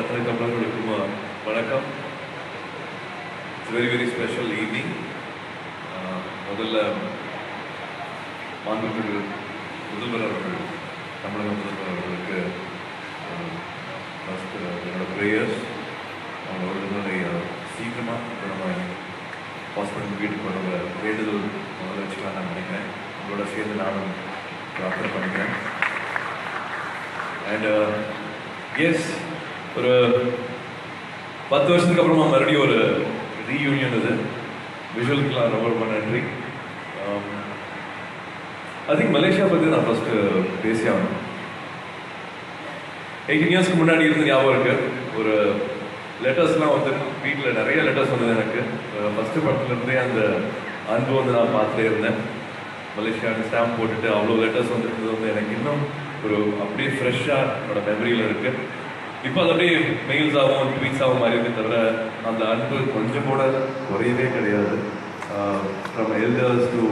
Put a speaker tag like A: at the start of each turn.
A: வணக்கம். It's a very very special evening. முதல்ல மாண்புமிகு முதல்வர் அவர்கள், தமிழக முதல்வர் அவர்களுக்கு ஃபர்ஸ்ட் என்னோட ப்ரேயர்ஸ். அவங்களோட சீக்கிரமாக நம்ம ஹாஸ்பிட்டல் வீட்டுக்கு வர வேண்டுதல் முதல்ல வச்சுக்கலாம் நான் நினைக்கிறேன். உங்களோட சேர்ந்து நானும் ப்ரார்த்தனை பண்ணிக்கிறேன். அண்ட் எஸ், ஒரு 10 வருஷத்துக்கு அப்புறமா மறுபடியும் ஒரு ரீயூனியன். இது விஷுவலுக்குலாம் ரொம்ப ரொம்ப நன்றி. ஐ திங்க் மலேசியா பற்றி நான் ஃபஸ்ட்டு பேசி ஆகணும். 18 இயர்ஸ்க்கு முன்னாடி இருந்து ஞாபகம் இருக்கு. ஒரு லெட்டர்ஸ்லாம் வந்து வீட்டில் நிறைய லெட்டர்ஸ் வந்தது எனக்கு. ஃபஸ்ட்டு படத்துலேருந்தே அந்த அன்பு வந்து நான் பார்த்துட்டே இருந்தேன். மலேசியாவுக்கு ஸ்டாம்ப் போட்டுட்டு அவ்வளோ லெட்டர்ஸ் வந்துருந்தது வந்து எனக்கு இன்னும் ஒரு அப்படியே ஃப்ரெஷ்ஷாக என்னோட மெமரியில் இருக்குது. இப்போ அது அப்படியே மெயில்ஸாகவும் ட்வீட்ஸாகவும் மாதிரி இருக்கு, தவிர அந்த அன்பு கொஞ்சம் கூட குறையவே கிடையாது. From elders to